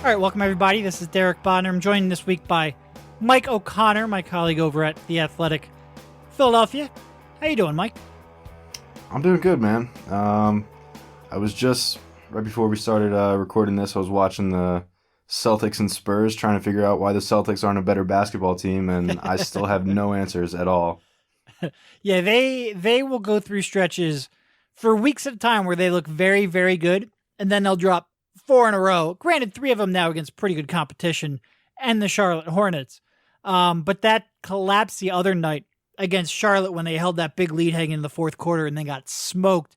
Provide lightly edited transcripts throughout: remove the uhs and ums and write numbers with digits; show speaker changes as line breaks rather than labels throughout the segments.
All right, welcome everybody. This is Derek Bodner. I'm joined this week by Mike O'Connor, my colleague over at The Athletic Philadelphia. How you doing, Mike?
I'm doing good, man. I was just, right before we started recording this, I was watching the Celtics and Spurs, trying to figure out why the Celtics aren't a better basketball team, and I still have no answers at all.
Yeah, they will go through stretches for weeks at a time where they look very, very good, and then they'll drop 4 in a row. Granted, 3 of them now against pretty good competition and the Charlotte Hornets. But that collapse the other night against Charlotte when they held that big lead heading into the fourth quarter and then got smoked.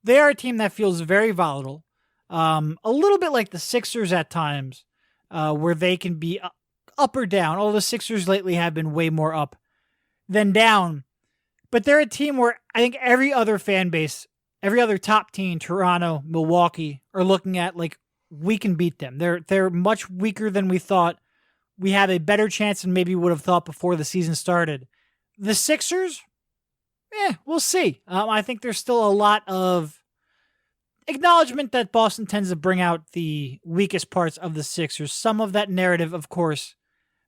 They are a team that feels very volatile. A little bit like the Sixers at times, where they can be up or down. Although the Sixers lately have been way more up than down. But they're a team where I think every other fan base, every other top team, Toronto, Milwaukee, are looking at like, we can beat them. They're much weaker than we thought. We have a better chance than maybe would have thought before the season started. The Sixers, we'll see. I think there's still a lot of acknowledgement that Boston tends to bring out the weakest parts of the Sixers. Some of that narrative, of course,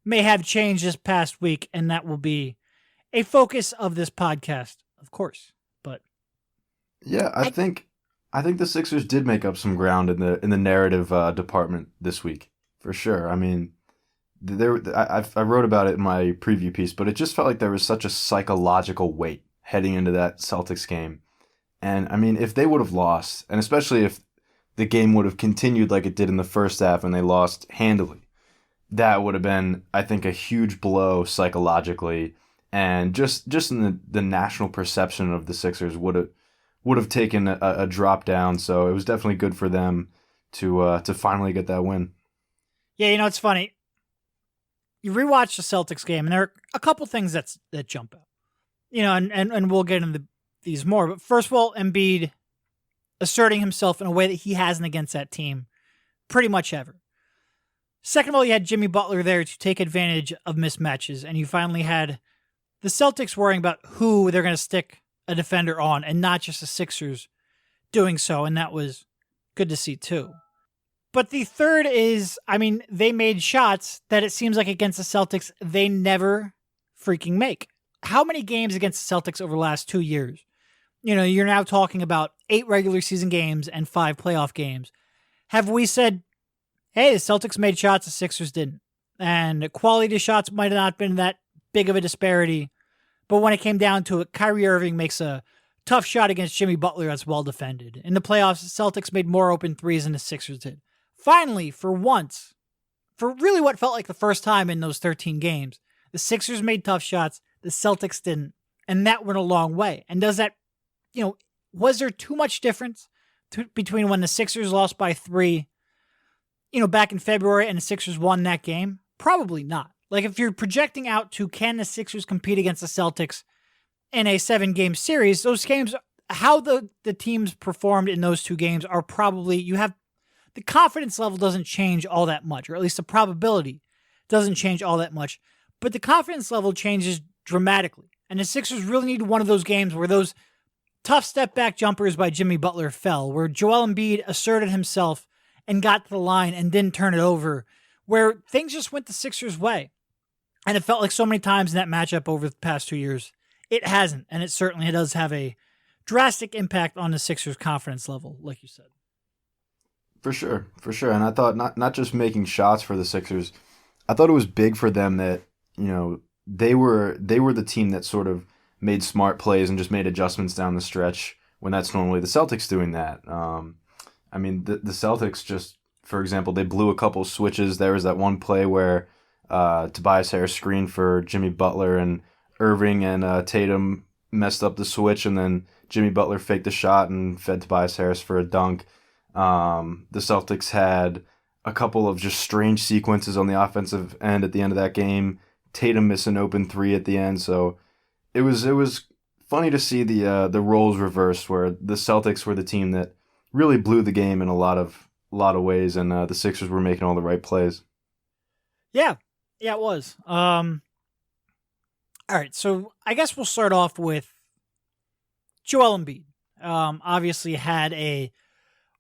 may have changed this past week, and that will be a focus of this podcast, of course. But
yeah, I think the Sixers did make up some ground in the narrative department this week, for sure. I mean, I wrote about it in my preview piece, but it just felt like there was such a psychological weight heading into that Celtics game. And I mean, if they would have lost, and especially if the game would have continued like it did in the first half and they lost handily, that would have been, I think, a huge blow psychologically, and just in the national perception of the Sixers would have taken a drop down. So it was definitely good for them to finally get that win.
Yeah, it's funny. You rewatch the Celtics game, and there are a couple things that jump out. And we'll get into these more. But first of all, Embiid asserting himself in a way that he hasn't against that team pretty much ever. Second of all, you had Jimmy Butler there to take advantage of mismatches, and you finally had the Celtics worrying about who they're going to stick a defender on, and not just the Sixers doing so, and that was good to see too. But the third is, I mean, they made shots that it seems like against the Celtics, they never freaking make. How many games against the Celtics over the last 2 years? You're now talking about 8 regular season games and 5 playoff games. Have we said, hey, the Celtics made shots, the Sixers didn't? And quality of shots might have not been that big of a disparity. But when it came down to it, Kyrie Irving makes a tough shot against Jimmy Butler that's well defended. In the playoffs, the Celtics made more open threes than the Sixers did. Finally, for once, for really what felt like the first time in those 13 games, the Sixers made tough shots, the Celtics didn't, and that went a long way. And does that, was there too much difference between when the Sixers lost by 3, back in February and the Sixers won that game? Probably not. Like, if you're projecting out to can the Sixers compete against the Celtics in a 7-game series, those games, how the teams performed in those 2 games are probably, the confidence level doesn't change all that much, or at least the probability doesn't change all that much, but the confidence level changes dramatically. And the Sixers really need one of those games where those tough step back jumpers by Jimmy Butler fell, where Joel Embiid asserted himself and got to the line and didn't turn it over, where things just went the Sixers' way. And it felt like so many times in that matchup over the past 2 years, it hasn't. And it certainly does have a drastic impact on the Sixers' confidence level, like you said.
For sure. And I thought not just making shots for the Sixers, I thought it was big for them that, they were the team that sort of made smart plays and just made adjustments down the stretch when that's normally the Celtics doing that. I mean, the Celtics just, for example, they blew a couple switches. There was that one play where Tobias Harris screened for Jimmy Butler, and Irving and Tatum messed up the switch, and then Jimmy Butler faked the shot and fed Tobias Harris for a dunk. The Celtics had a couple of just strange sequences on the offensive end at the end of that game. Tatum missed an open 3 at the end, so it was funny to see the roles reversed, where the Celtics were the team that really blew the game in a lot of ways, and the Sixers were making all the right plays.
Yeah, it was. All right, so I guess we'll start off with Joel Embiid. Obviously had a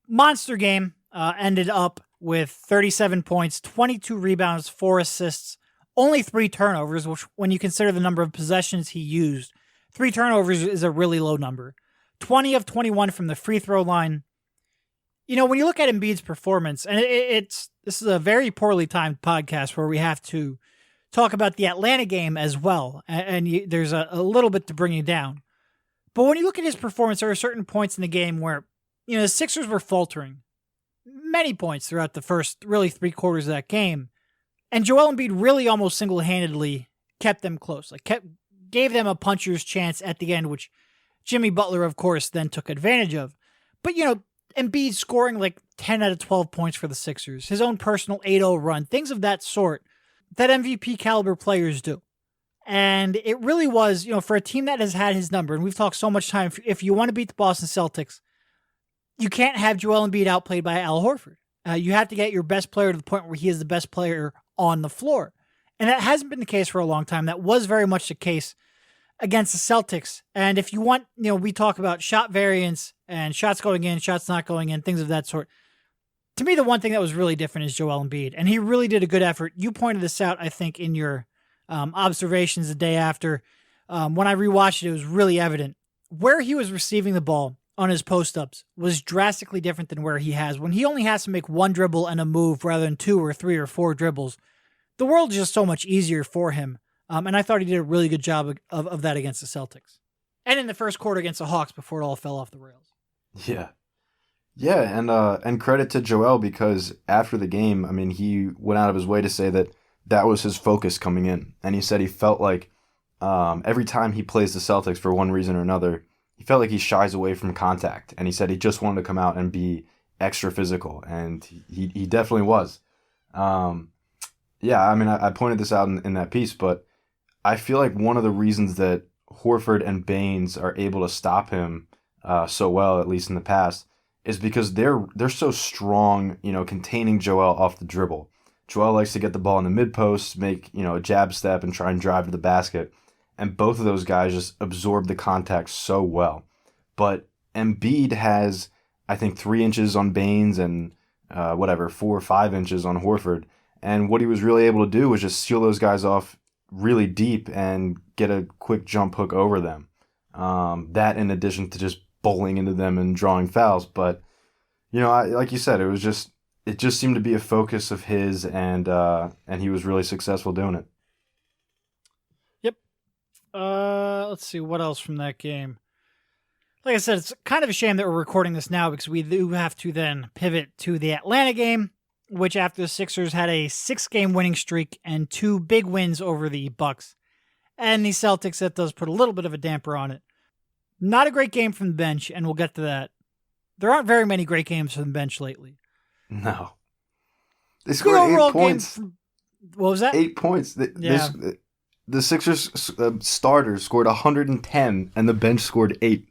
monster game, ended up with 37 points, 22 rebounds, 4 assists, only 3 turnovers, which when you consider the number of possessions he used, 3 turnovers is a really low number. 20 of 21 from the free throw line. You know, when you look at Embiid's performance, and this is a very poorly timed podcast where we have to talk about the Atlanta game as well, and there's a little bit to bring you down. But when you look at his performance, there are certain points in the game where, you know, the Sixers were faltering many points throughout the first really 3 quarters of that game. And Joel Embiid really almost single-handedly kept them close, gave them a puncher's chance at the end, which Jimmy Butler, of course, then took advantage of. But, you know, Embiid scoring 10 out of 12 points for the Sixers, his own personal 8-0 run, things of that sort that MVP caliber players do. And it really was, you know, for a team that has had his number, and we've talked so much time, if you want to beat the Boston Celtics, you can't have Joel Embiid outplayed by Al Horford. You have to get your best player to the point where he is the best player on the floor. And that hasn't been the case for a long time. That was very much the case against the Celtics. And if you want, you know, we talk about shot variance and shots going in, shots not going in, things of that sort. To me, the one thing that was really different is Joel Embiid. And he really did a good effort. You pointed this out, I think, in your observations the day after. When I rewatched it, it was really evident. Where he was receiving the ball on his post-ups was drastically different than where he has. When he only has to make 1 dribble and a move rather than 2 or 3 or 4 dribbles, the world is just so much easier for him. And I thought he did a really good job of that against the Celtics. And in the first quarter against the Hawks before it all fell off the rails.
Yeah. Yeah, and credit to Joel, because after the game, I mean, he went out of his way to say that was his focus coming in. And he said he felt like every time he plays the Celtics for one reason or another, he felt like he shies away from contact. And he said he just wanted to come out and be extra physical. And he definitely was. Yeah, I mean, I pointed this out in that piece, but I feel like one of the reasons that Horford and Baines are able to stop him so well, at least in the past, is because they're so strong, you know, containing Joel off the dribble. Joel likes to get the ball in the mid-post, make, you know, a jab step and try and drive to the basket. And both of those guys just absorb the contact so well. But Embiid has, I think, 3 inches on Baines and 4 or 5 inches on Horford. And what he was really able to do was just seal those guys off really deep and get a quick jump hook over them. That in addition to just bowling into them and drawing fouls. But, you know, like you said, it just seemed to be a focus of his, and he was really successful doing it.
Yep. Let's see what else from that game. Like I said, it's kind of a shame that we're recording this now because we do have to then pivot to the Atlanta game, which after the Sixers had a 6-game winning streak and 2 big wins over the Bucks. And the Celtics, that does put a little bit of a damper on it. Not a great game from the bench, and we'll get to that. There aren't very many great games from the bench lately.
No. They scored 8 points.
What was that?
8 points. The Sixers starters scored 110, and the bench scored 8.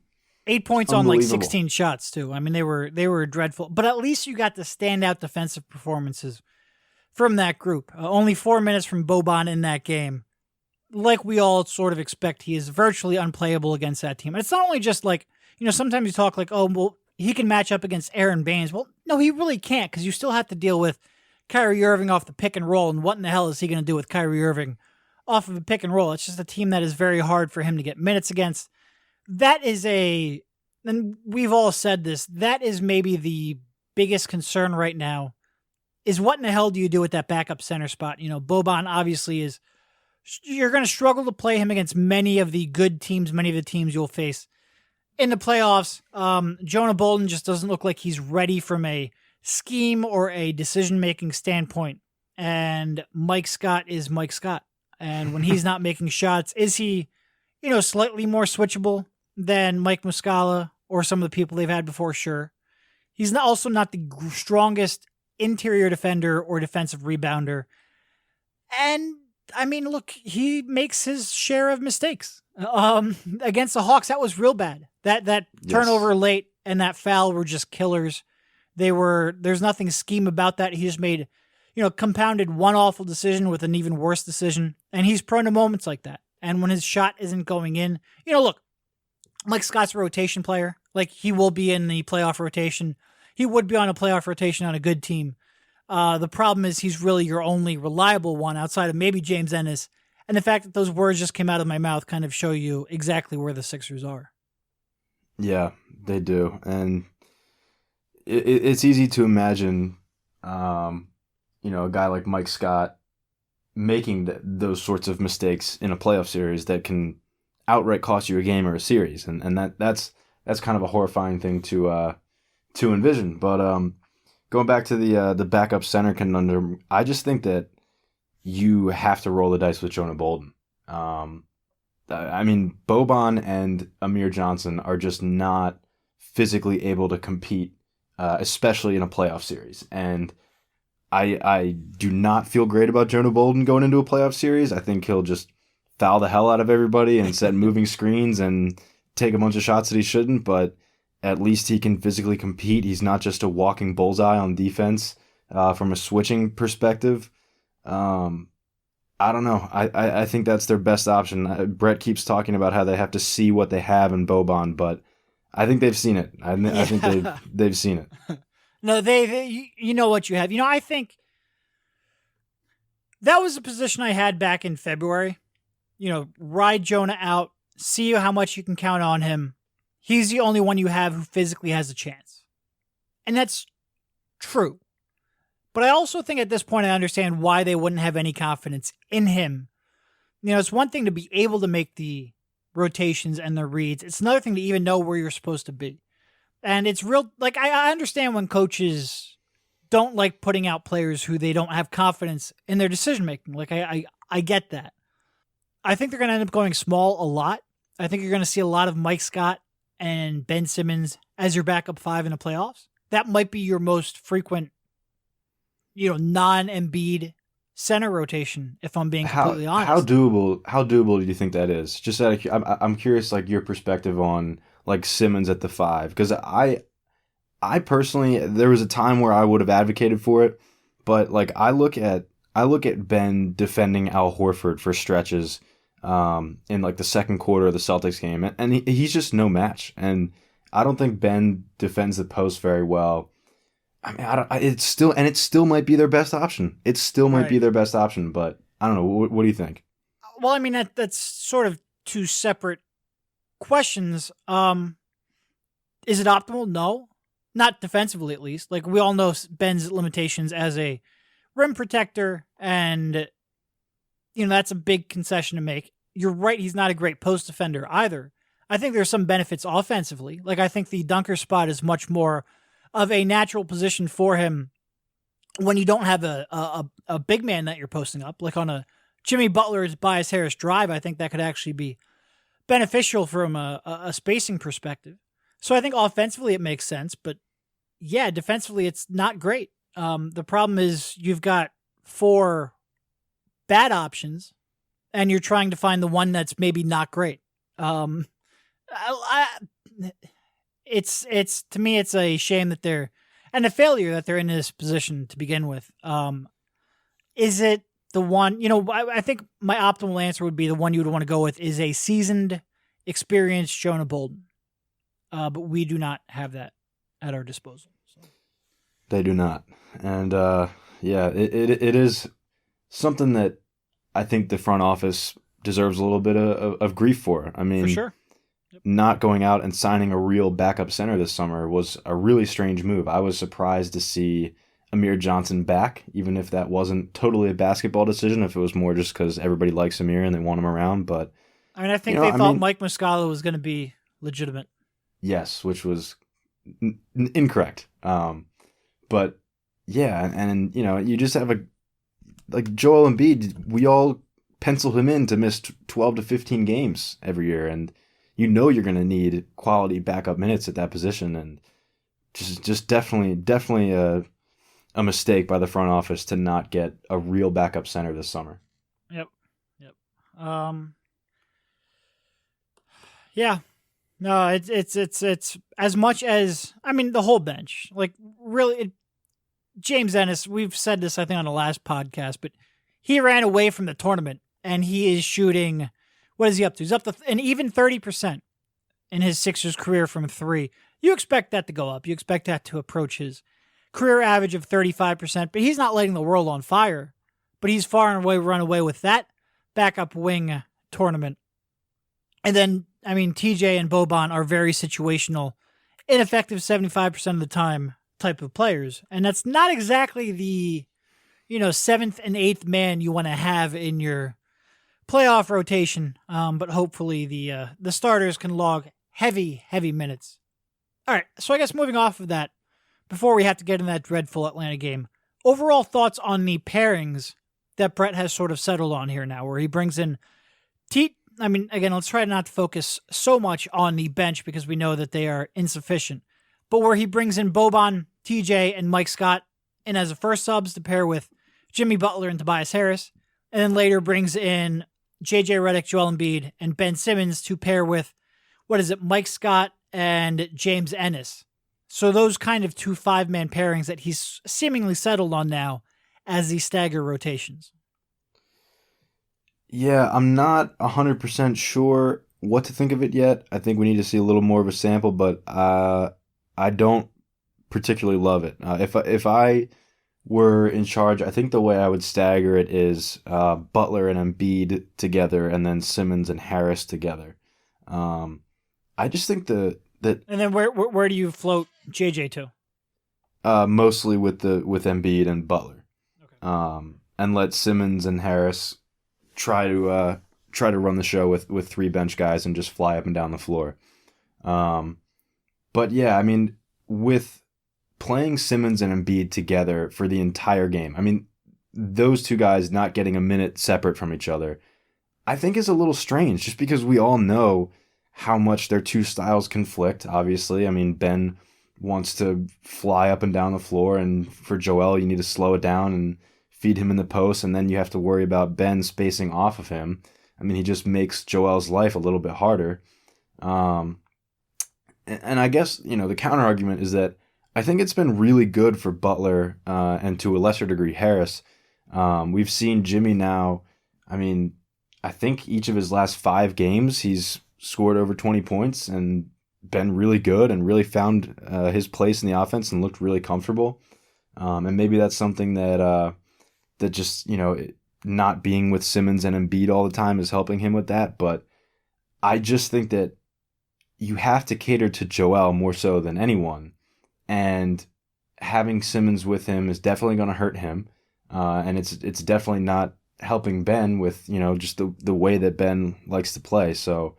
8 points on 16 shots too. I mean, they were dreadful, but at least you got the standout defensive performances from that group. Only 4 minutes from Boban in that game. Like we all sort of expect, he is virtually unplayable against that team. And it's not only just sometimes you talk like, oh, well, he can match up against Aaron Baines. Well, no, he really can't, because you still have to deal with Kyrie Irving off the pick and roll. And what in the hell is he going to do with Kyrie Irving off of a pick and roll? It's just a team that is very hard for him to get minutes against. That is and we've all said this, that is maybe the biggest concern right now, is what in the hell do you do with that backup center spot? You know, Boban obviously you're going to struggle to play him against many of the good teams, many of the teams you'll face in the playoffs. Jonah Bolden just doesn't look like he's ready from a scheme or a decision-making standpoint. And Mike Scott is Mike Scott. And when he's not making shots, is he, slightly more switchable than Mike Muscala or some of the people they've had before? Sure. He's also not the strongest interior defender or defensive rebounder. And, I mean, look, he makes his share of mistakes. Against the Hawks, that was real bad. That turnover late and that foul were just killers. There's nothing scheme about that. He just made, compounded one awful decision with an even worse decision. And he's prone to moments like that. And when his shot isn't going in, look, Mike Scott's a rotation player. Like, he will be in the playoff rotation. He would be on a playoff rotation on a good team. The problem is he's really your only reliable one outside of maybe James Ennis. And the fact that those words just came out of my mouth kind of show you exactly where the Sixers are.
Yeah, they do. And it's easy to imagine, a guy like Mike Scott making those sorts of mistakes in a playoff series that can outright cost you a game or a series. And that's kind of a horrifying thing to envision. But going back to the backup center conundrum, I just think that you have to roll the dice with Jonah Bolden. Boban and Amir Johnson are just not physically able to compete, especially in a playoff series. And I do not feel great about Jonah Bolden going into a playoff series. I think he'll just foul the hell out of everybody and set moving screens and take a bunch of shots that he shouldn't, but at least he can physically compete. He's not just a walking bullseye on defense from a switching perspective. I don't know. I think that's their best option. Brett keeps talking about how they have to see what they have in Boban, but I think they've seen it. I think they've seen it.
No, they you know what you have. I think that was a position I had back in February. Ride Jonah out, see how much you can count on him. He's the only one you have who physically has a chance. And that's true. But I also think at this point I understand why they wouldn't have any confidence in him. It's one thing to be able to make the rotations and the reads. It's another thing to even know where you're supposed to be. And it's real, I understand when coaches don't like putting out players who they don't have confidence in their decision-making. I get that. I think they're going to end up going small a lot. I think you're going to see a lot of Mike Scott and Ben Simmons as your backup five in the playoffs. That might be your most frequent, non-Embiid center rotation, if I'm being completely honest.
How doable do you think that is? Just I'm curious, your perspective on Simmons at the five, because I personally, there was a time where I would have advocated for it, but I look at Ben defending Al Horford for stretches in the second quarter of the Celtics game, and he's just no match. And I don't think Ben defends the post very well. It still might be their best option. It still might be their best option, but I don't know. What do you think?
Well, that's sort of two separate questions. Is it optimal? No, not defensively, at least. We all know Ben's limitations as a rim protector, and that's a big concession to make. You're right, he's not a great post defender either. I think there's some benefits offensively. I think the dunker spot is much more of a natural position for him when you don't have a big man that you're posting up. On a Jimmy Butler's Tobias Harris drive, I think that could actually be beneficial from a spacing perspective. So I think offensively it makes sense, but yeah, defensively it's not great. The problem is you've got 4 bad options and you're trying to find the one that's maybe not great. It's to me, it's a shame that and a failure that they're in this position to begin with. Is it the one, I think my optimal answer would be the one you would want to go with is a seasoned, experienced Jonah Bolden. But we do not have that at our disposal. So.
They do not. And it is something that I think the front office deserves a little bit of grief for.
For sure. Yep.
Not going out and signing a real backup center this summer was a really strange move. I was surprised to see Amir Johnson back, even if that wasn't totally a basketball decision, if it was more just because everybody likes Amir and they want him around. But
I think they thought Mike Muscala was going to be legitimate.
Yes, which was incorrect. But yeah, and you just have Joel Embiid. We all pencil him in to miss 12 to 15 games every year, and you're going to need quality backup minutes at that position, and just definitely a mistake by the front office to not get a real backup center this summer.
Yep. Yeah. No, it's as much as, the whole bench, really, James Ennis, we've said this, I think, on the last podcast, but he ran away from the tournament and he is shooting, what is he up to? He's up to an even 30% in his Sixers career from 3. You expect that to go up. You expect that to approach his career average of 35%, but he's not lighting the world on fire. But he's far and away run away with that backup wing tournament. And then, I mean, TJ and Boban are very situational, ineffective 75% of the time type of players. And that's not exactly the, seventh and eighth man you want to have in your playoff rotation. But hopefully the starters can log heavy minutes. All right, so I guess moving off of that, before we have to get in that dreadful Atlanta game, overall thoughts on the pairings that Brett has sort of settled on here now, where he brings in again, let's try not to focus so much on the bench because we know that they are insufficient, but where he brings in Boban, TJ, and Mike Scott in as a first subs to pair with Jimmy Butler and Tobias Harris, and then later brings in JJ Redick, Joel Embiid, and Ben Simmons to pair with, Mike Scott and James Ennis. So those kind of 2 5-man pairings that he's seemingly settled on now as the stagger rotations.
Yeah, I'm not 100% sure what to think of it yet. I think we need to see a little more of a sample, but I don't particularly love it. If I were in charge, I think the way I would stagger it is Butler and Embiid together, and then Simmons and Harris together. I just think that.
And then where do you float JJ
to? Mostly with Embiid and Butler.
Okay.
And let Simmons and Harris try to run the show with 3 bench guys and just fly up and down the floor. But yeah, I mean, with playing Simmons and Embiid together for the entire game, I mean, those 2 guys not getting a minute separate from each other, I think is a little strange, just because we all know how much their 2 styles conflict, obviously. I mean, Ben wants to fly up and down the floor, and for Joel, you need to slow it down and feed him in the post, and then you have to worry about Ben spacing off of him. I mean, he just makes Joel's life a little bit harder. And I guess, the counter argument is that I think it's been really good for Butler and to a lesser degree Harris. We've seen Jimmy now, I mean, I think each of his last 5 games, he's scored over 20 points and been really good and really found his place in the offense and looked really comfortable. And maybe that's something that just, not being with Simmons and Embiid all the time is helping him with that. But I just think that you have to cater to Joel more so than anyone. And having Simmons with him is definitely going to hurt him. And it's definitely not helping Ben with, just the way that Ben likes to play. So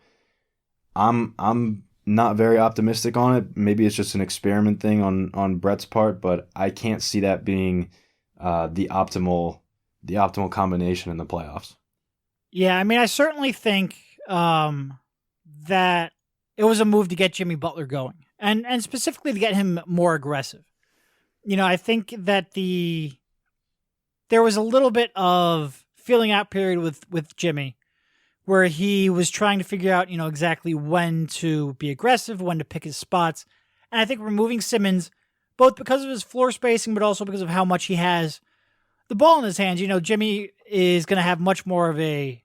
I'm not very optimistic on it. Maybe it's just an experiment thing on Brett's part, but I can't see that being the optimal combination in the playoffs.
Yeah, I mean, I certainly think that it was a move to get Jimmy Butler going, and specifically to get him more aggressive. I think that there was a little bit of feeling out period with Jimmy, where he was trying to figure out, exactly when to be aggressive, when to pick his spots. And I think removing Simmons, both because of his floor spacing, but also because of how much he has the ball in his hands, Jimmy is going to have much more of a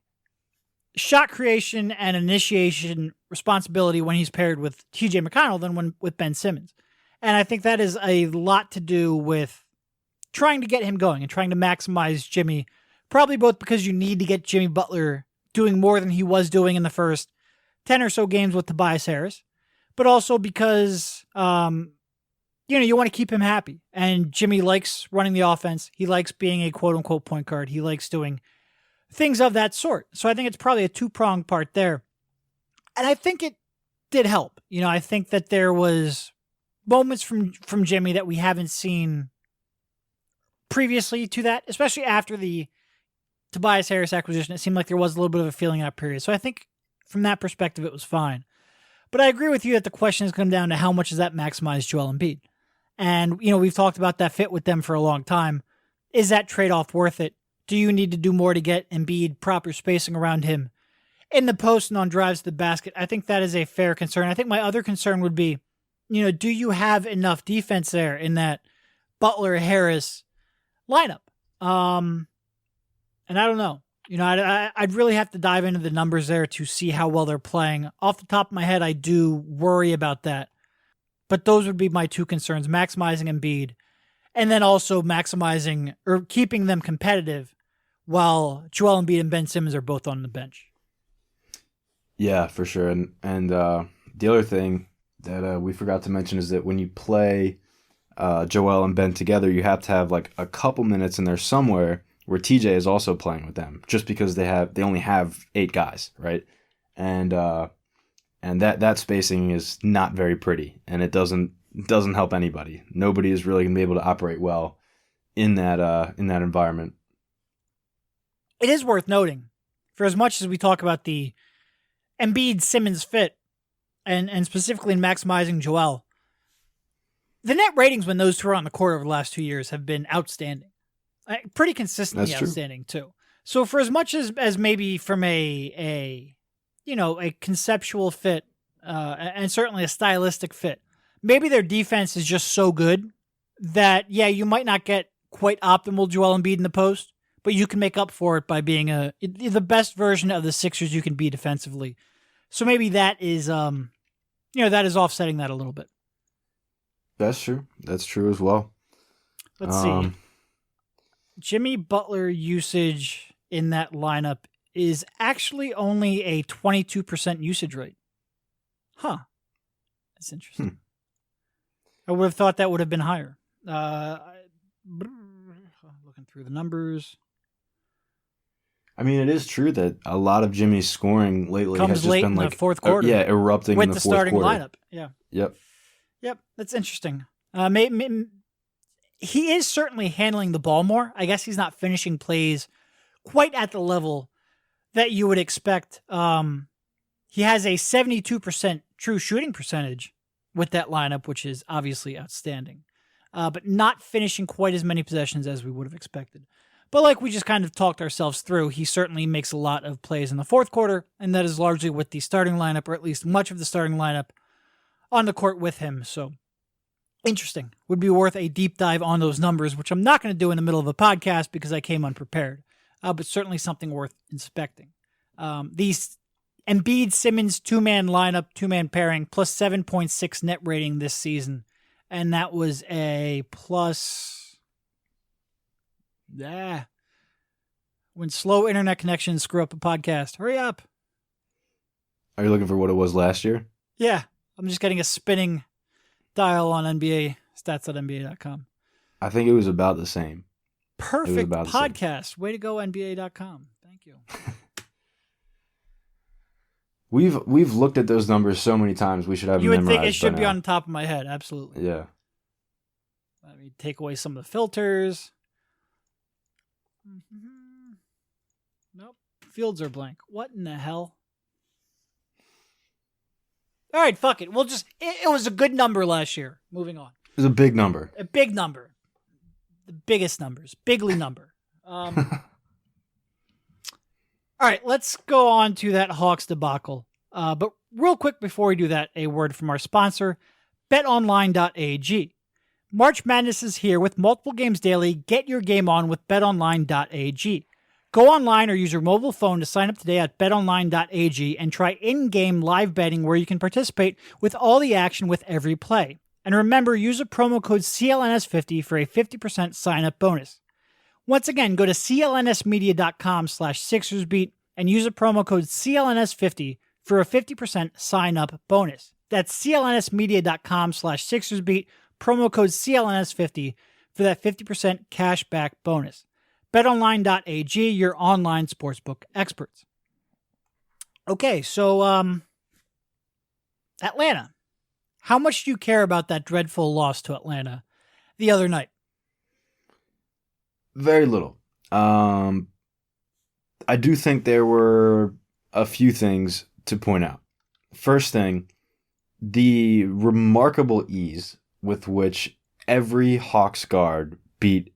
shot creation and initiation responsibility when he's paired with TJ McConnell than with Ben Simmons. And I think that is a lot to do with trying to get him going and trying to maximize Jimmy, probably both because you need to get Jimmy Butler doing more than he was doing in the first 10 or so games with Tobias Harris, but also because, you want to keep him happy. And Jimmy likes running the offense. He likes being a quote-unquote point guard. He likes doing things of that sort. So I think it's probably a 2-pronged part there. And I think it did help. I think that there was moments from Jimmy that we haven't seen previously to that, especially after the Tobias Harris acquisition. It seemed like there was a little bit of a feeling out period. So I think from that perspective, it was fine. But I agree with you that the question has come down to how much does that maximize Joel Embiid? And, we've talked about that fit with them for a long time. Is that trade-off worth it? Do you need to do more to get Embiid proper spacing around him in the post and on drives to the basket? I think that is a fair concern. I think my other concern would be, do you have enough defense there in that Butler-Harris lineup? And I don't know. I'd really have to dive into the numbers there to see how well they're playing. Off the top of my head, I do worry about that. But those would be my 2 concerns, maximizing Embiid and then also maximizing or keeping them competitive while Joel Embiid and Ben Simmons are both on the bench.
Yeah, for sure. And the other thing that we forgot to mention is that when you play Joel and Ben together, you have to have like a couple minutes in there somewhere where TJ is also playing with them, just because they only have 8 guys, right? And that spacing is not very pretty, and it doesn't help anybody. Nobody is really gonna be able to operate well in that environment.
It is worth noting, for as much as we talk about the Embiid Simmons fit, and specifically in maximizing Joel, the net ratings when those two are on the court over the last 2 years have been outstanding. Pretty consistently
That's true.
Outstanding too. So for as much as maybe from a conceptual fit, and certainly a stylistic fit, maybe their defense is just so good that, yeah, you might not get quite optimal Joel Embiid in the post, but you can make up for it by being the best version of the Sixers you can be defensively. So maybe that is that is offsetting that a little bit.
That's true. That's true as well.
Let's see. Jimmy Butler usage in that lineup is actually only a 22% usage rate. Huh. That's interesting. I would have thought that would have been higher. Looking through the numbers.
I mean, it is true that a lot of Jimmy's scoring lately
comes
has just
late
been
in
like
the fourth quarter.
Erupting
with
in the fourth
starting
quarter.
lineup. Yeah.
Yep.
That's interesting. He is certainly handling the ball more. I guess he's not finishing plays quite at the level that you would expect. He has a 72% true shooting percentage with that lineup, which is obviously outstanding, but not finishing quite as many possessions as we would have expected. But like we just kind of talked ourselves through, he certainly makes a lot of plays in the fourth quarter, and that is largely with the starting lineup, or at least much of the starting lineup, on the court with him. So interesting. Would be worth a deep dive on those numbers, which I'm not going to do in the middle of a podcast because I came unprepared, but certainly something worth inspecting. These Embiid Simmons two-man lineup, two-man pairing, plus 7.6 net rating this season, and that was a plus... when slow internet connections screw up a podcast. Hurry up.
Are you looking for what it was last year?
Yeah. I'm just getting a spinning dial on NBA, stats.nba.com.
I think it was about the same.
Perfect podcast. Way to go, NBA.com. Thank you.
We've looked at those numbers so many times. We should have them memorized.
You would think it should be on the top of my head. Absolutely.
Yeah.
Let me take away some of the filters. Nope. Fields are blank. What in the hell? All right, fuck it. We'll just... It was a good number last year. Moving on.
It was a big number.
A big number. The biggest numbers. Bigly number. All right, let's go on to that Hawks debacle. But real quick before we do that, a word from our sponsor, betonline.ag. March Madness is here with multiple games daily. Get your game on with betonline.ag. Go online or use your mobile phone to sign up today at betonline.ag and try in-game live betting where you can participate with all the action with every play. And remember, use a promo code CLNS50 for a 50% sign-up bonus. Once again, go to clnsmedia.com/SixersBeat and use a promo code CLNS50 for a 50% sign-up bonus. That's clnsmedia.com/SixersBeat, promo code CLNS50 for that 50% cash back bonus. BetOnline.ag, your online sportsbook experts. Okay, so Atlanta. How much do you care about that dreadful loss to Atlanta the other night?
Very little. I do think there were a few things to point out. First thing, the remarkable ease with which every Hawks guard beat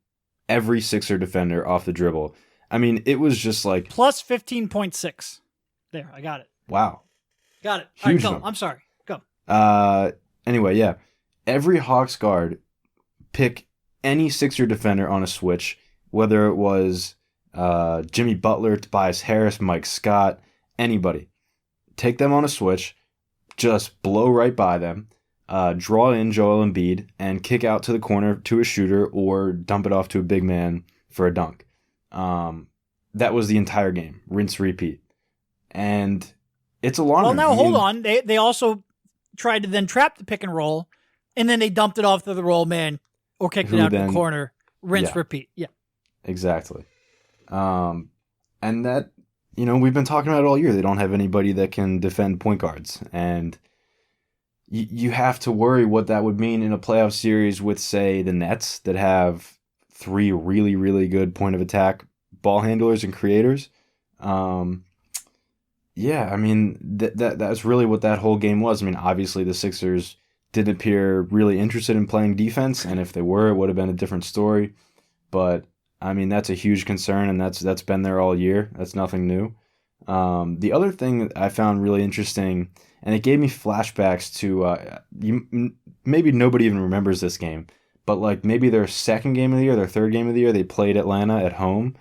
every Sixer defender off the dribble. I mean, it was just like...
Plus 15.6. There, I got it.
Wow.
Got it.
Huge
All right, go.
number.
I'm sorry. Go.
Anyway, yeah. Every Hawks guard pick any Sixer defender on a switch, whether it was Jimmy Butler, Tobias Harris, Mike Scott, anybody. Take them on a switch, just blow right by them. draw in Joel Embiid and kick out to the corner to a shooter or dump it off to a big man for a dunk. That was the entire game. Rinse, repeat. And it's alarming.
Well, now hold on. They also tried to then trap the pick and roll, and then they dumped it off to the roll man or kicked it out to the corner. Rinse, repeat. Yeah.
Exactly. And that, we've been talking about it all year. They don't have anybody that can defend point guards. And you have to worry what that would mean in a playoff series with, say, the Nets that have 3 really, really good point of attack ball handlers and creators. Yeah, I mean, that's really what that whole game was. I mean, obviously the Sixers didn't appear really interested in playing defense, and if they were, it would have been a different story. But, I mean, that's a huge concern, and that's been there all year. That's nothing new. The other thing that I found really interesting, and it gave me flashbacks to, maybe nobody even remembers this game, but like maybe their second game of the year, their third game of the year, they played Atlanta at home,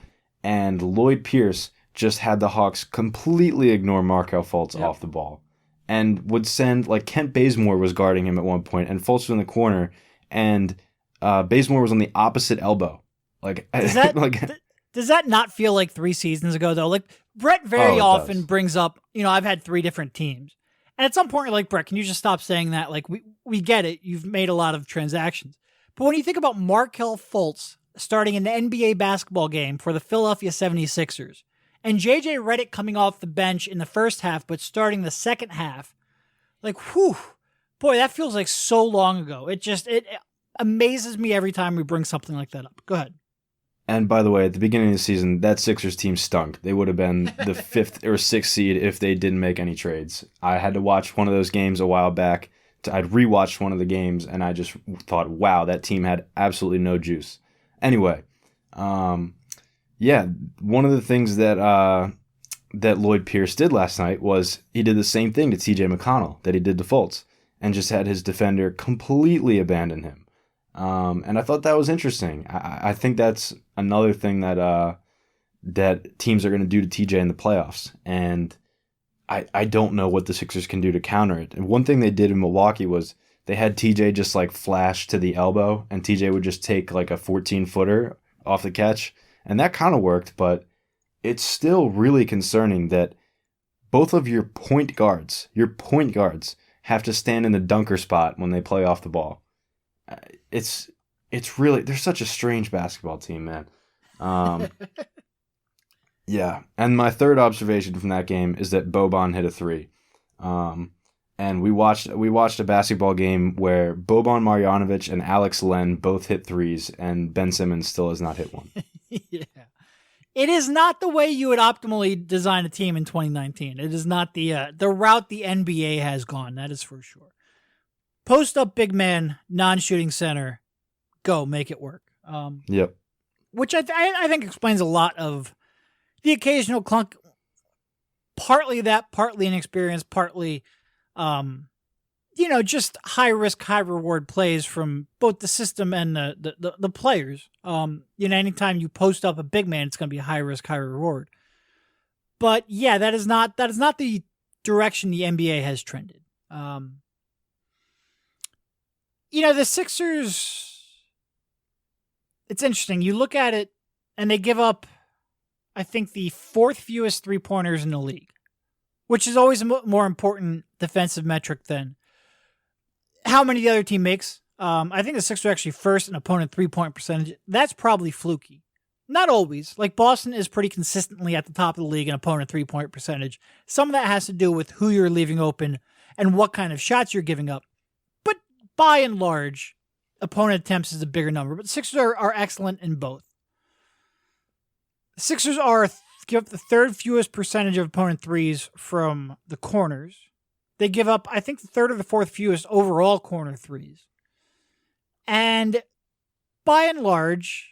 and Lloyd Pierce just had the Hawks completely ignore Markelle Fultz off the ball and would send, like, Kent Bazemore was guarding him at one point, and Fultz was in the corner, and Bazemore was on the opposite elbow. Like,
does that not feel like 3 seasons ago, though? Like, Brett very often brings up, I've had 3 different teams. And at some point, you're like, Brett, can you just stop saying that? Like, we get it. You've made a lot of transactions. But when you think about Markelle Fultz starting an NBA basketball game for the Philadelphia 76ers, and JJ Redick coming off the bench in the first half, but starting the second half, like, whew, boy, that feels like so long ago. It amazes me every time we bring something like that up. Go ahead.
And by the way, at the beginning of the season, that Sixers team stunk. They would have been the 5th or 6th seed if they didn't make any trades. I had to watch one of those games a while back. I'd rewatched one of the games, and I just thought, wow, that team had absolutely no juice. Anyway, yeah, one of the things that Lloyd Pierce did last night was he did the same thing to TJ McConnell that he did to Fultz, and just had his defender completely abandon him. And I thought that was interesting. I think that's another thing that teams are going to do to TJ in the playoffs. And I don't know what the Sixers can do to counter it. And one thing they did in Milwaukee was they had TJ just like flash to the elbow, and TJ would just take like a 14-footer off the catch. And that kind of worked, but it's still really concerning that both of your point guards have to stand in the dunker spot when they play off the ball. It's really, they're such a strange basketball team, man. Yeah. And my third observation from that game is that Boban hit a 3. And we watched a basketball game where Boban Marjanovic and Alex Len both hit 3s, and Ben Simmons still has not hit one.
Yeah. It is not the way you would optimally design a team in 2019. It is not the route the NBA has gone. That is for sure. Post up big man, non-shooting center, go make it work.
Yep.
Which I think explains a lot of the occasional clunk. Partly that, partly inexperience, partly, just high risk, high reward plays from both the system and the players. Anytime you post up a big man, it's going to be high risk, high reward. But yeah, that is not the direction the NBA has trended. The Sixers, it's interesting. You look at it, and they give up, I think, the 4th fewest 3-pointers in the league, which is always a more important defensive metric than how many the other team makes. I think the Sixers are actually first in opponent 3-point percentage. That's probably fluky. Not always. Like, Boston is pretty consistently at the top of the league in opponent 3-point percentage. Some of that has to do with who you're leaving open and what kind of shots you're giving up. But by and large, opponent attempts is a bigger number. But the Sixers are excellent in both. The Sixers give up the 3rd fewest percentage of opponent 3s from the corners. They give up, I think, the 3rd or the 4th fewest overall corner 3s. And by and large,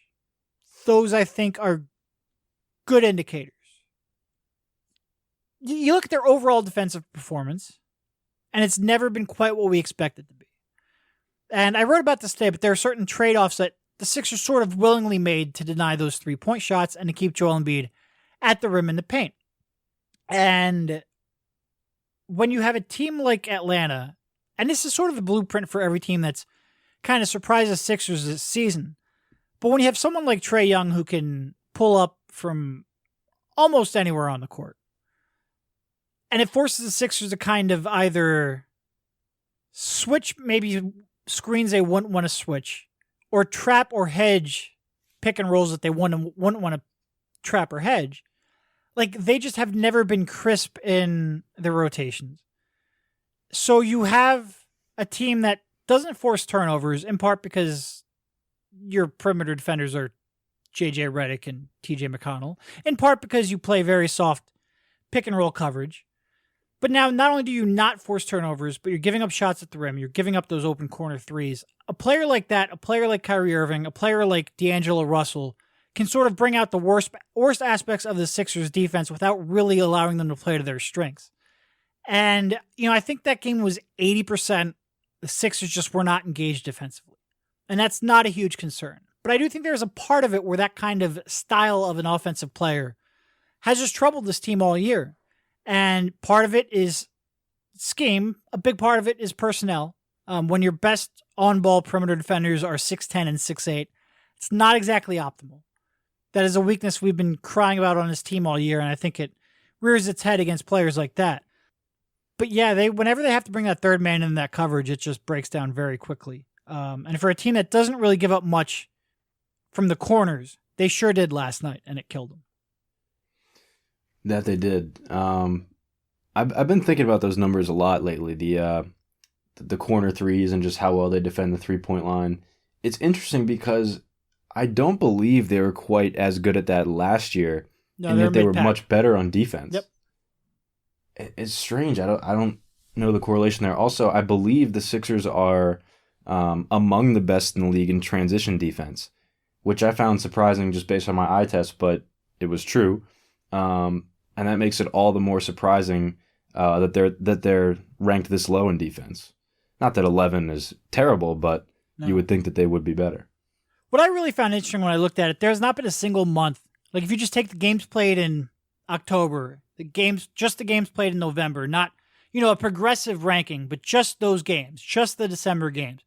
those, I think, are good indicators. You look at their overall defensive performance, and it's never been quite what we expect it to be. And I wrote about this today, but there are certain trade-offs that the Sixers sort of willingly made to deny those 3-point shots and to keep Joel Embiid at the rim in the paint. And when you have a team like Atlanta And this is sort of the blueprint for every team that's kind of surprised the Sixers this season. But when you have someone like Trae Young who can pull up from almost anywhere on the court, and it forces the Sixers to kind of either switch, maybe screens they wouldn't want to switch, or trap or hedge pick and rolls that they wouldn't want to trap or hedge. Like, they just have never been crisp in their rotations. So you have a team that doesn't force turnovers, in part because your perimeter defenders are JJ Redick and TJ McConnell, in part because you play very soft pick and roll coverage. But now, not only do you not force turnovers, but you're giving up shots at the rim, you're giving up those open corner threes. A player like that, a player like Kyrie Irving, a player like D'Angelo Russell can sort of bring out the worst aspects of the Sixers defense without really allowing them to play to their strengths. And, I think that game was 80%. The Sixers just were not engaged defensively. And that's not a huge concern. But I do think there's a part of it where that kind of style of an offensive player has just troubled this team all year. And part of it is scheme. A big part of it is personnel. When your best on-ball perimeter defenders are 6'10 and 6'8, it's not exactly optimal. That is a weakness we've been crying about on this team all year, and I think it rears its head against players like that. But yeah, whenever they have to bring that third man in that coverage, it just breaks down very quickly. And for a team that doesn't really give up much from the corners, they sure did last night, and it killed them.
That they did. I've been thinking about those numbers a lot lately. The corner threes and just how well they defend the 3-point line. It's interesting because I don't believe they were quite as good at that last year, and yet they were much better on defense.
Yep.
It's strange. I don't know the correlation there. Also, I believe the Sixers are among the best in the league in transition defense, which I found surprising just based on my eye test, but it was true. And that makes it all the more surprising that they're ranked this low in defense. Not that 11 is terrible, but you would think that they would be better.
What I really found interesting when I looked at it, there's not been a single month. Like, if you just take the games played in October, the games played in November, not, a progressive ranking, but just those games, just the December games.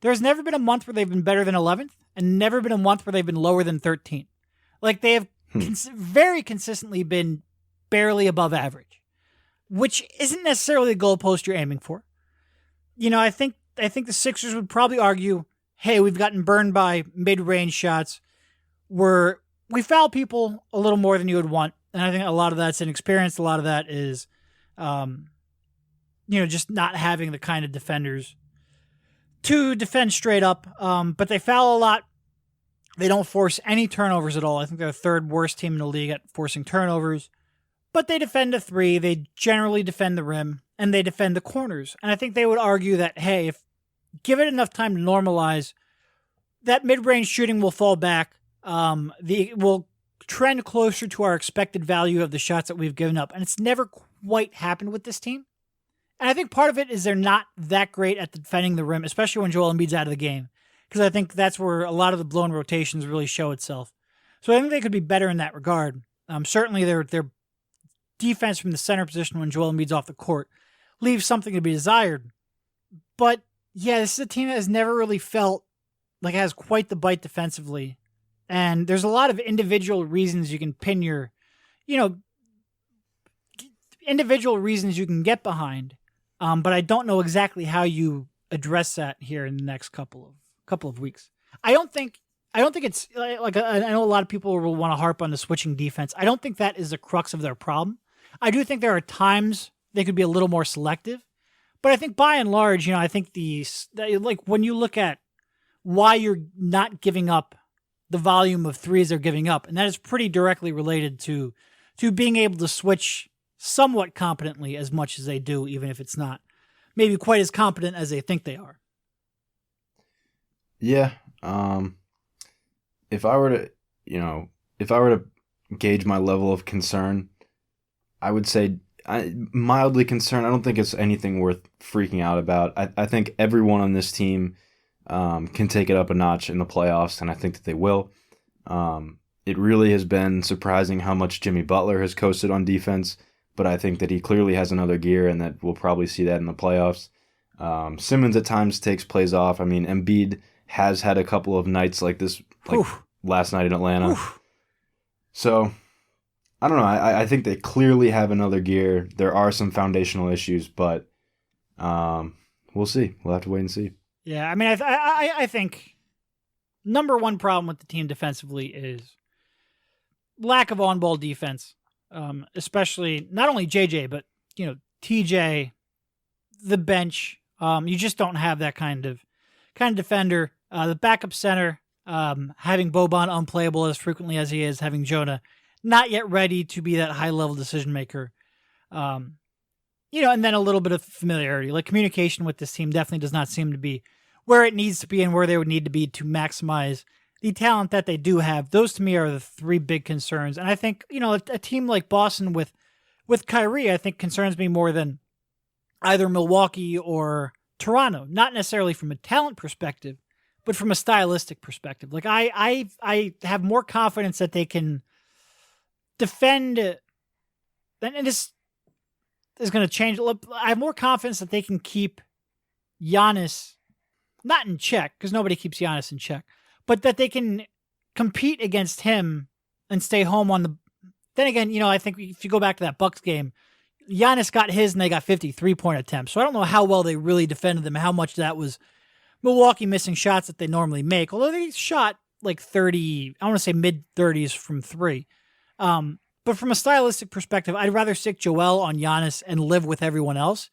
There's never been a month where they've been better than 11th, and never been a month where they've been lower than 13th. Like, they have very consistently been barely above average, which isn't necessarily the goalpost you're aiming for. I think the Sixers would probably argue, hey, we've gotten burned by mid-range shots where we foul people a little more than you would want. And I think a lot of that's inexperience. A lot of that is, just not having the kind of defenders to defend straight up. But they foul a lot. They don't force any turnovers at all. I think they're the third worst team in the league at forcing turnovers. But they defend a three. They generally defend the rim, and they defend the corners. And I think they would argue that, hey, if give it enough time to normalize, that mid-range shooting will fall back. Will trend closer to our expected value of the shots that we've given up. And it's never quite happened with this team. And I think part of it is they're not that great at defending the rim, especially when Joel Embiid's out of the game. Because I think that's where a lot of the blown rotations really show itself. So I think they could be better in that regard. Certainly their defense from the center position when Joel Embiid's off the court leaves something to be desired. But yeah, this is a team that has never really felt like it has quite the bite defensively. And there's a lot of individual reasons you can pin your, individual reasons you can get behind. But I don't know exactly how you address that here in the next couple of weeks. I don't think it's like, I know a lot of people will want to harp on the switching defense. I don't think that is the crux of their problem. I do think there are times they could be a little more selective, but I think by and large, I think when you look at why you're not giving up the volume of threes they're giving up, and that is pretty directly related to being able to switch somewhat competently as much as they do, even if it's not maybe quite as competent as they think they are.
Yeah. If I were to gauge my level of concern, I would say mildly concerned. I don't think it's anything worth freaking out about. I think everyone on this team can take it up a notch in the playoffs, and I think that they will. It really has been surprising how much Jimmy Butler has coasted on defense, but I think that he clearly has another gear and that we'll probably see that in the playoffs. Simmons at times takes plays off. I mean, Embiid has had a couple of nights like this, like
Oof.
last night in Atlanta.
Oof.
So I don't know. I think they clearly have another gear. There are some foundational issues, but we'll see. We'll have to wait and see.
Yeah, I mean, I think number one problem with the team defensively is lack of on-ball defense, especially not only JJ, but TJ, the bench. You just don't have that kind of defender. The backup center, having Boban unplayable as frequently as he is, having Jonah not yet ready to be that high-level decision maker. And then a little bit of familiarity. Like, communication with this team definitely does not seem to be where it needs to be and where they would need to be to maximize the talent that they do have. Those, to me, are the three big concerns. And I think, a team like Boston with Kyrie, I think concerns me more than either Milwaukee or Toronto. Not necessarily from a talent perspective, but from a stylistic perspective. Like, I have more confidence that they can defend, and this is going to change. I have more confidence that they can keep Giannis not in check, because nobody keeps Giannis in check, but that they can compete against him and stay home on the. Then again, I think if you go back to that Bucks game, Giannis got his and they got 50 3-point attempts. So I don't know how well they really defended them, how much that was Milwaukee missing shots that they normally make, although they shot like 30, I want to say mid-30s from three. But from a stylistic perspective, I'd rather stick Joel on Giannis and live with everyone else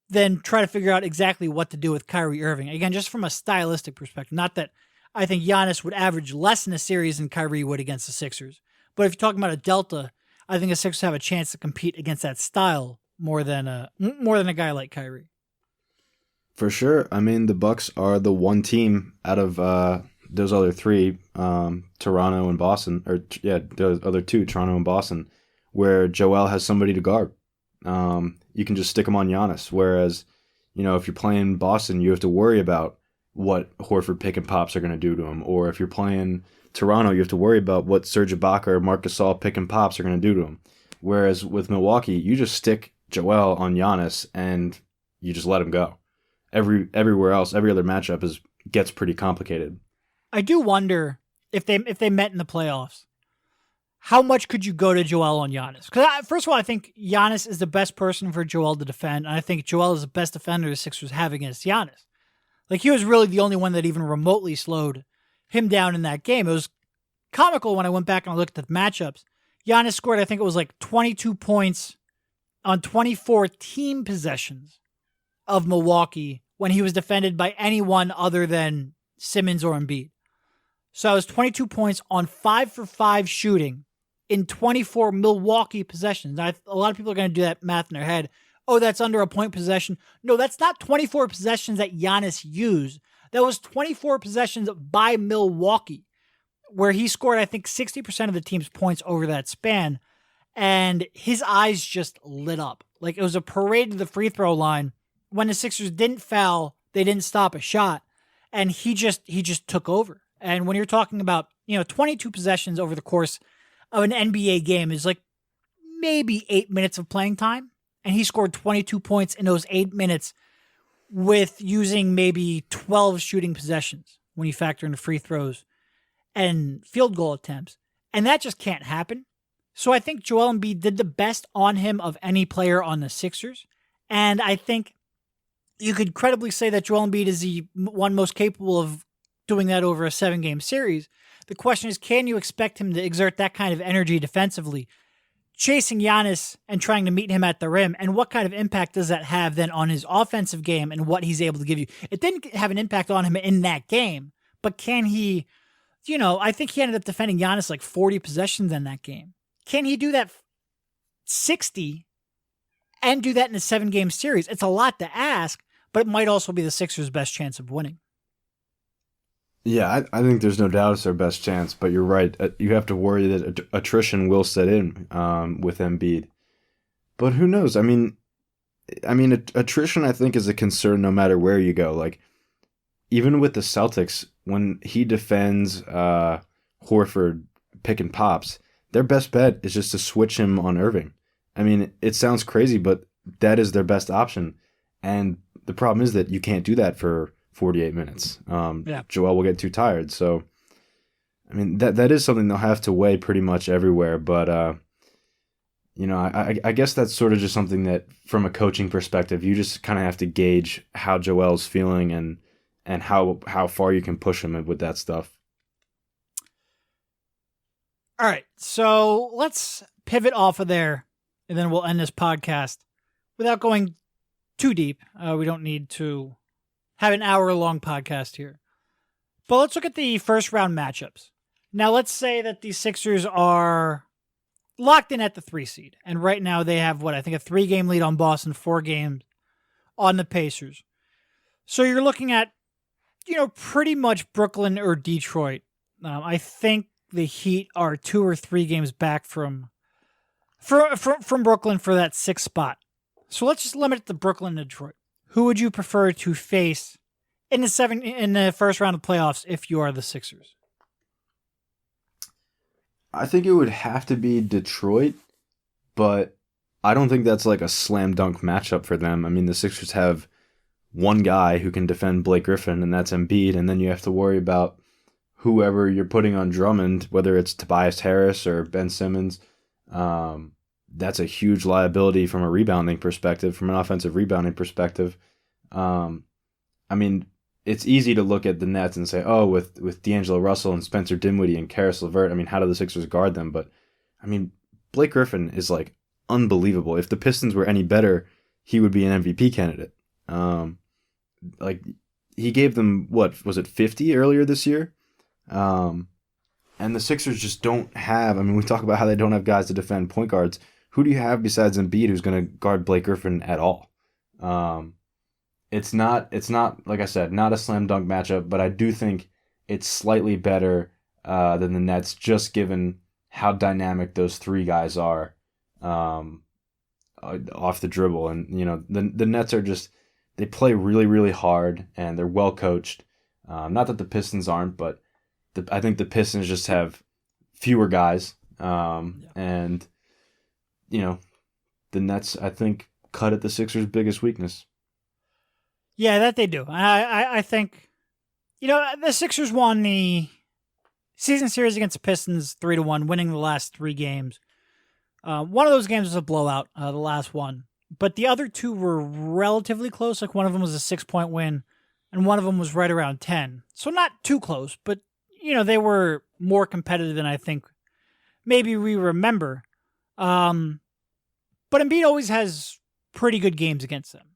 than try to figure out exactly what to do with Kyrie Irving. Again, just from a stylistic perspective, not that I think Giannis would average less in a series than Kyrie would against the Sixers. But if you're talking about a delta, I think the Sixers have a chance to compete against that style more than a guy like Kyrie.
For sure. I mean, the Bucks are the one team out of those other three, Toronto and Boston, the other two, Toronto and Boston, where Joel has somebody to guard. You can just stick him on Giannis. Whereas, if you're playing Boston, you have to worry about what Horford pick and pops are going to do to him. Or if you're playing Toronto, you have to worry about what Serge Ibaka or Marc Gasol pick and pops are going to do to him. Whereas with Milwaukee, you just stick Joel on Giannis and you just let him go. Everywhere else, every other matchup gets pretty complicated.
I do wonder if they met in the playoffs, how much could you go to Joel on Giannis? Because first of all, I think Giannis is the best person for Joel to defend, and I think Joel is the best defender the Sixers have against Giannis. Like, he was really the only one that even remotely slowed him down in that game. It was comical when I went back and I looked at the matchups. Giannis scored, I think it was like 22 points on 24 team possessions of Milwaukee when he was defended by anyone other than Simmons or Embiid. So it was 22 points on 5 for 5 shooting in 24 Milwaukee possessions. Now, a lot of people are going to do that math in their head. Oh, that's under a point possession. No, that's not 24 possessions that Giannis used. That was 24 possessions by Milwaukee, where he scored, I think, 60% of the team's points over that span. And his eyes just lit up. Like, it was a parade to the free throw line. When the Sixers didn't foul, they didn't stop a shot. And he just took over. And when you're talking about, 22 possessions over the course of an NBA game is like maybe 8 minutes of playing time. And he scored 22 points in those 8 minutes with using maybe 12 shooting possessions when you factor in the free throws and field goal attempts. And that just can't happen. So I think Joel Embiid did the best on him of any player on the Sixers. And I think you could credibly say that Joel Embiid is the one most capable of doing that over a 7-game series. The question is, can you expect him to exert that kind of energy defensively, chasing Giannis and trying to meet him at the rim? And what kind of impact does that have then on his offensive game and what he's able to give you? It didn't have an impact on him in that game, but can he, I think he ended up defending Giannis like 40 possessions in that game. Can he do that 60 and do that in a 7-game series? It's a lot to ask, but it might also be the Sixers' best chance of winning.
Yeah, I think there's no doubt it's their best chance, but you're right. You have to worry that attrition will set in with Embiid. But who knows? I mean, attrition, I think, is a concern no matter where you go. Like, even with the Celtics, when he defends Horford pick and pops, their best bet is just to switch him on Irving. I mean, it sounds crazy, but that is their best option. And the problem is that you can't do that for 48 minutes. Joel will get too tired. So, I mean, that is something they'll have to weigh pretty much everywhere. But, I guess that's sort of just something that, from a coaching perspective, you just kind of have to gauge how Joel's feeling and how far you can push him with that stuff.
All right, so let's pivot off of there, and then we'll end this podcast without going too deep. We don't need to have an hour-long podcast here. But let's look at the first-round matchups. Now, let's say that the Sixers are locked in at the 3 seed, and right now they have, I think a 3-game lead on Boston, 4 games on the Pacers. So you're looking at, pretty much Brooklyn or Detroit. I think the Heat are 2 or 3 games back from Brooklyn for that 6th spot. So let's just limit it to Brooklyn and Detroit. Who would you prefer to face in the first round of playoffs if you are the Sixers?
I think it would have to be Detroit, but I don't think that's like a slam dunk matchup for them. I mean, the Sixers have one guy who can defend Blake Griffin, and that's Embiid, and then you have to worry about whoever you're putting on Drummond, whether it's Tobias Harris or Ben Simmons. That's a huge liability from a rebounding perspective, from an offensive rebounding perspective. I mean, it's easy to look at the Nets and say, oh, with D'Angelo Russell and Spencer Dinwiddie and Karis LeVert, I mean, how do the Sixers guard them? But, I mean, Blake Griffin is, like, unbelievable. If the Pistons were any better, he would be an MVP candidate. He gave them, 50 earlier this year? And the Sixers just don't have, I mean, we talk about how they don't have guys to defend point guards. Who do you have besides Embiid who's going to guard Blake Griffin at all? It's not, like I said, not a slam dunk matchup, but I do think it's slightly better than the Nets, just given how dynamic those 3 guys are off the dribble. And, the Nets are just, they play really, really hard, and they're well coached. Not that the Pistons aren't, but I think the Pistons just have fewer guys. And, the Nets, I think, cut at the Sixers' biggest weakness.
Yeah, that they do. I think, the Sixers won the season series against the Pistons 3-1, winning the last 3 games. One of those games was a blowout, the last one. But the other 2 were relatively close. Like, one of them was a 6-point win, and one of them was right around 10. So not too close, but, they were more competitive than I think maybe we remember. But Embiid always has pretty good games against them.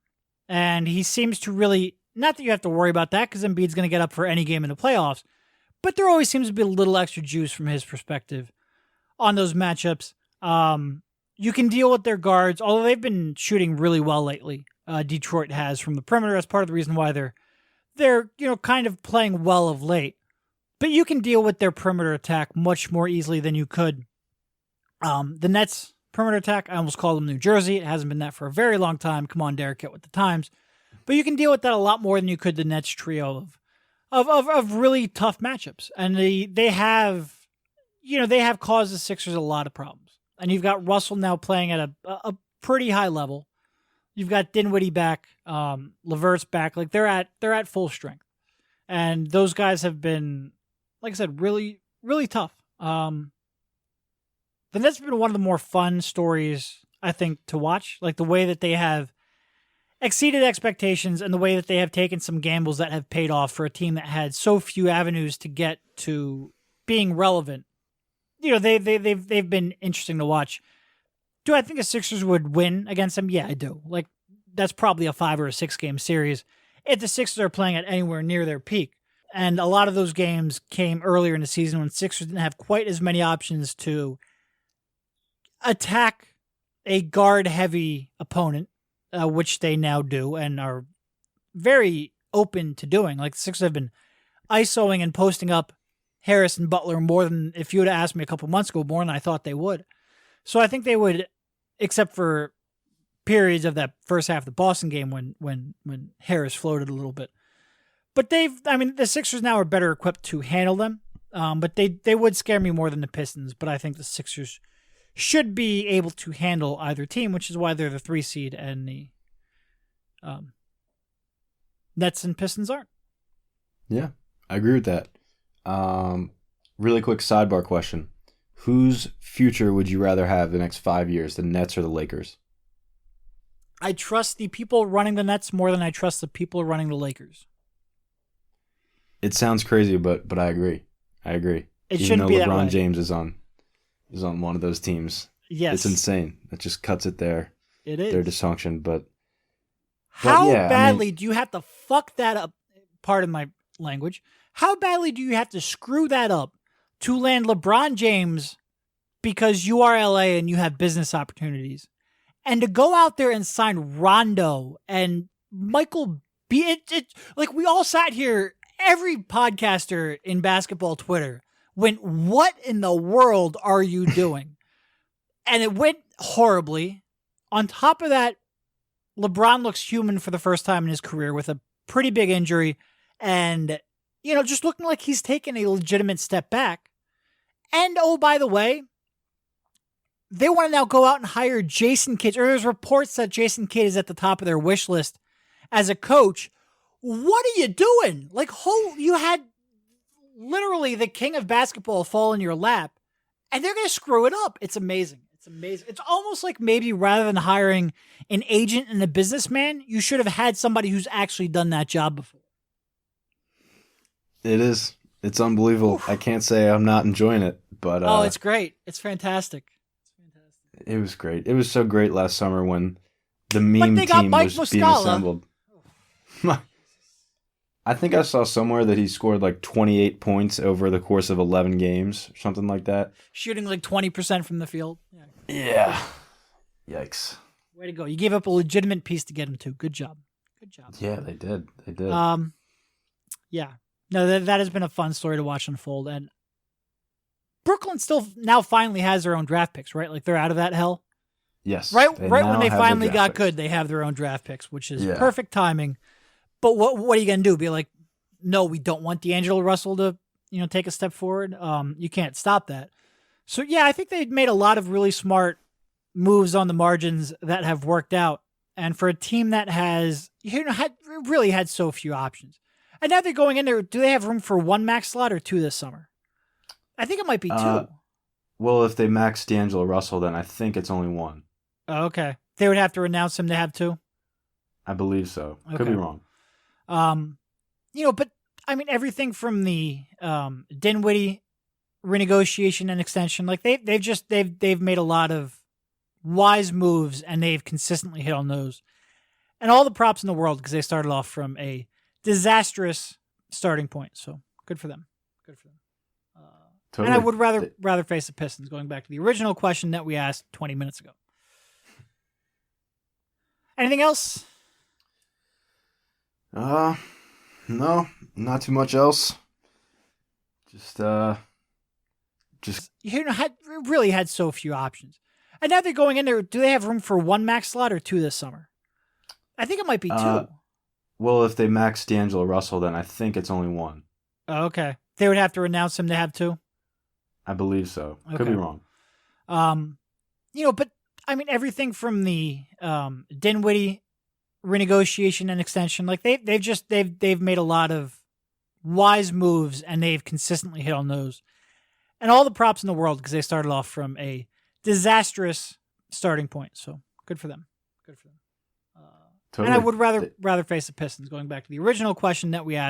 And he seems to really, not that you have to worry about that because Embiid's going to get up for any game in the playoffs, but there always seems to be a little extra juice from his perspective on those matchups. You can deal with their guards, although they've been shooting really well lately. Detroit has from the perimeter. That's part of the reason why they're kind of playing well of late. But you can deal with their perimeter attack much more easily than you could the Nets' perimeter attack. I almost called them New Jersey. It hasn't been that for a very long time. Come on, Derek, get with the times. But you can deal with that a lot more than you could the Nets trio of really tough matchups. And they have caused the Sixers a lot of problems. And you've got Russell now playing at a pretty high level. You've got Dinwiddie back, LeVert's back. Like they're at full strength. And those guys have been, like I said, really, really tough. The Nets have been one of the more fun stories, I think, to watch. Like the way that they have exceeded expectations and the way that they have taken some gambles that have paid off for a team that had so few avenues to get to being relevant. They've been interesting to watch. Do I think the Sixers would win against them? Yeah, I do. Like that's probably a 5 or a 6 game series if the Sixers are playing at anywhere near their peak. And a lot of those games came earlier in the season when Sixers didn't have quite as many options to attack a guard-heavy opponent, which they now do and are very open to doing. Like the Sixers have been ISOing and posting up Harris and Butler more than, if you would have asked me a couple months ago, more than I thought they would. So I think they would, except for periods of that first half of the Boston game when Harris floated a little bit. But the Sixers now are better equipped to handle them. But they would scare me more than the Pistons. But I think the Sixers should be able to handle either team, which is why they're the 3 seed and Nets and Pistons aren't.
Yeah, I agree with that. Really quick sidebar question. Whose future would you rather have the next 5 years, the Nets or the Lakers?
I trust the people running the Nets more than I trust the people running the Lakers.
It sounds crazy, but I agree. I agree.
It
Even
shouldn't
though
be that
LeBron
way.
James is on one of those teams.
Yes.
It's insane. It just cuts it there.
It is.
Their dysfunction, but
How
yeah,
badly do you have to fuck that up? Pardon my language. How badly do you have to screw that up to land LeBron James because you are LA and you have business opportunities? And to go out there and sign Rondo and Michael B. Like we all sat here, every podcaster in basketball Twitter went, "What in the world are you doing?" And it went horribly. On top of that, LeBron looks human for the first time in his career with a pretty big injury and, just looking like he's taken a legitimate step back. And, oh, by the way, they want to now go out and hire Jason Kidd. Or there's reports that Jason Kidd is at the top of their wish list as a coach. What are you doing? Like, you had literally the king of basketball fall in your lap, and they're going to screw it up. It's amazing. It's amazing. It's almost like maybe rather than hiring an agent and a businessman, you should have had somebody who's actually done that job before.
it is. It's unbelievable.
Oof.
I can't say I'm not enjoying it, but
it's great. It's fantastic.
it was great. It was so great last summer when the meme
they got
team
Mike
was being
Muscala.
assembled. I think I saw somewhere that he scored like 28 points over the course of 11 games, something like that.
Shooting like 20% from the field.
Yeah. Yikes.
Way to go. You gave up a legitimate piece to get him to. Good job. Good job.
Yeah, they did. They did.
Yeah. No, that has been a fun story to watch unfold. And Brooklyn still now finally has their own draft picks, right? Like they're out of that hell.
Yes.
Right
now
when they
have their
finally
draft
got
picks.
good, they have their own draft picks, which is
Yeah.
perfect timing. But what are you going to do? Be like, no, we don't want D'Angelo Russell to, take a step forward. You can't stop that. So yeah, I think they made a lot of really smart moves on the margins that have worked out. And for a team that has, really had so few options. And now they're going in there. Do they have room for one max slot or two this summer? I think it might be two.
Well, if they max D'Angelo Russell, then I think it's only one.
Oh, okay. They would have to announce him to have two?
I believe so. Could
Okay.
be wrong.
But I mean, everything from the Dinwiddie renegotiation and extension, like they've made a lot of wise moves and they've consistently hit on those. And all the props in the world because they started off from a disastrous starting point. So good for them. Good for them.
Totally.
And I would rather face the Pistons, going back to the original question that we asked 20 minutes ago. Anything else?
No, not too much else. Just
really had so few options. And now they're going in there. Do they have room for one max slot or two this summer? I think it might be two.
Well, if they max D'Angelo Russell, then I think it's only one.
Oh, okay. They would have to announce him to have two?
I believe so. Could
Okay.
be wrong.
But I mean, everything from the Dinwiddie renegotiation and extension, like they've made a lot of wise moves and they've consistently hit on those. And all the props in the world because they started off from a disastrous starting point. So good for them. Good for them.
Totally.
And I would rather face the Pistons, going back to the original question that we asked